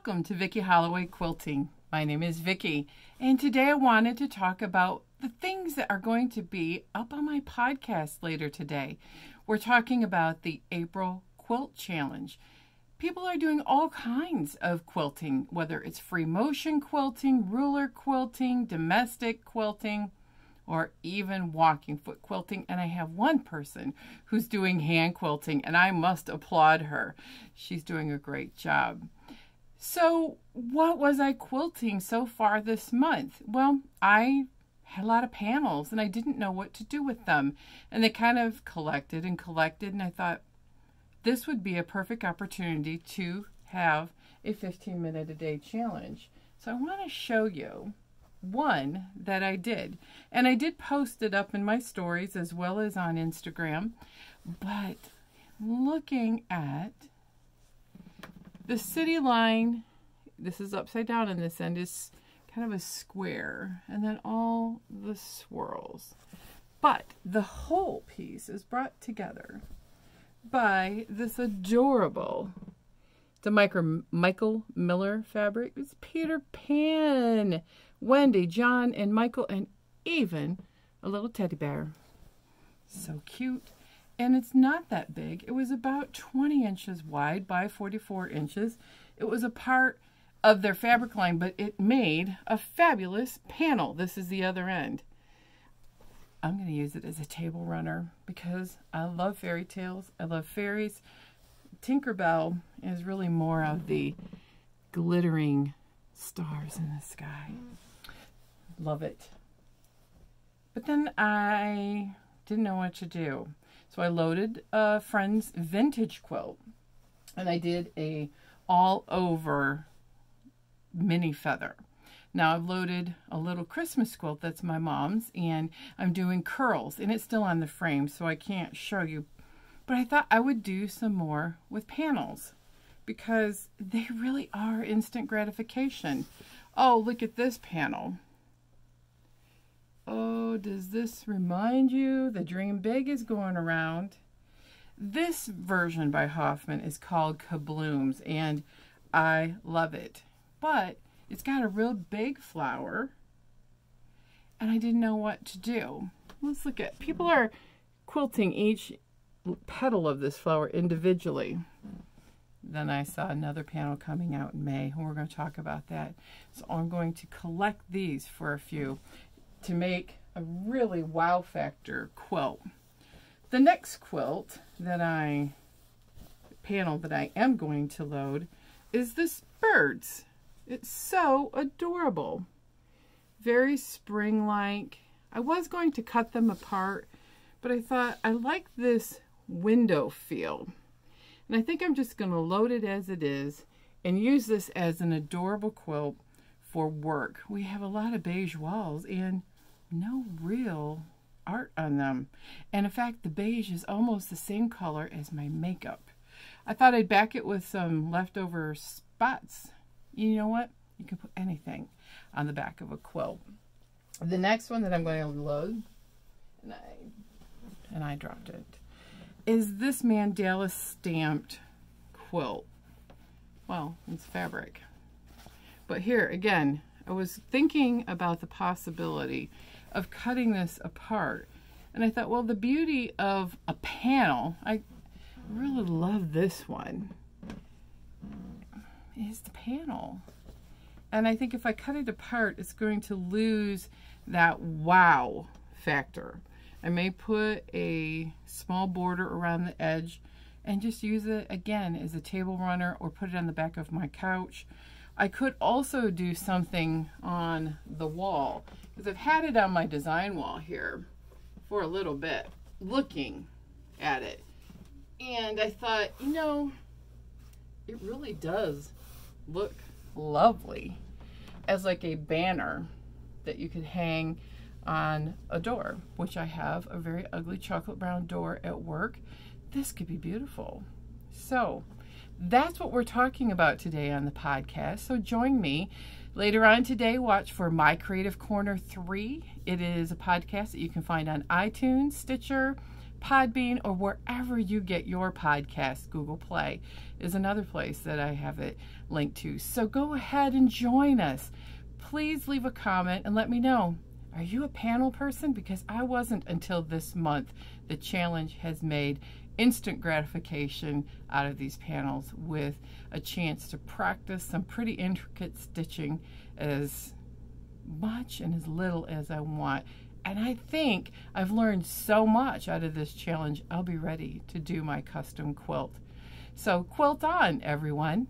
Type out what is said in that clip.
Welcome to Vicki Holloway Quilting. My name is Vicki, and today I wanted to talk about the things that are going to be up on my podcast later today. We're talking about the April Quilt Challenge. People are doing all kinds of quilting, whether it's free motion quilting, ruler quilting, domestic quilting, or even walking foot quilting. And I have one person who's doing hand quilting, and I must applaud her. She's doing a great job. So what was I quilting so far this month? Well, I had a lot of panels and I didn't know what to do with them. And they kind of collected and collected, and I thought this would be a perfect opportunity to have a 15-minute a day challenge. So I want to show you one that I did. And I did post it up in my stories as well as on Instagram. But looking at the city line, this is upside down on this end, is kind of a square, and then all the swirls. But the whole piece is brought together by this adorable, the Michael Miller fabric. It's Peter Pan, Wendy, John, and Michael, and even a little teddy bear. So cute. And it's not that big. It was about 20 inches wide by 44 inches. It was a part of their fabric line, but it made a fabulous panel. This is the other end. I'm going to use it as a table runner because I love fairy tales. I love fairies. Tinkerbell is really more of the glittering stars in the sky. Love it. But then I didn't know what to do. So I loaded a friend's vintage quilt, and I did a all-over mini feather. Now I've loaded a little Christmas quilt that's my mom's, and I'm doing curls, and it's still on the frame, so I can't show you. But I thought I would do some more with panels because they really are instant gratification. Oh, look at this panel. Oh, does this remind you? The Dream Big is going around. This version by Hoffman is called Kablooms, and I love it. But it's got a real big flower, and I didn't know what to do. Let's look at, people are quilting each petal of this flower individually. Then I saw another panel coming out in May, and we're going to talk about that. So I'm going to collect these for a few to make a really wow factor quilt. The next quilt that panel that I am going to load is this birds. It's so adorable. Very spring-like. I was going to cut them apart, but I thought I like this window feel. And I think I'm just going to load it as it is and use this as an adorable quilt for work. We have a lot of beige walls and no real art on them. And in fact, the beige is almost the same color as my makeup. I thought I'd back it with some leftover spots. You know what? You can put anything on the back of a quilt. The next one that I'm going to load, and I dropped it, is this Mandala stamped quilt. Well, it's fabric. But here, again, I was thinking about the possibility of cutting this apart. And I thought, well, the beauty of a panel, I really love this one, is the panel. And I think if I cut it apart, it's going to lose that wow factor. I may put a small border around the edge and just use it again as a table runner or put it on the back of my couch. I could also do something on the wall because I've had it on my design wall here for a little bit looking at it. And I thought, you know, it really does look lovely as like a banner that you could hang on a door, which I have a very ugly chocolate brown door at work. This could be beautiful. So that's what we're talking about today on the podcast. So join me later on today. Watch for My Creative Corner 3. It is a podcast that you can find on iTunes, Stitcher, Podbean, or wherever you get your podcast. Google Play is another place that I have it linked to. So go ahead and join us. Please leave a comment and let me know. Are you a panel person? Because I wasn't until this month. The challenge has made instant gratification out of these panels with a chance to practice some pretty intricate stitching as much and as little as I want. And I think I've learned so much out of this challenge, I'll be ready to do my custom quilt. So quilt on, everyone.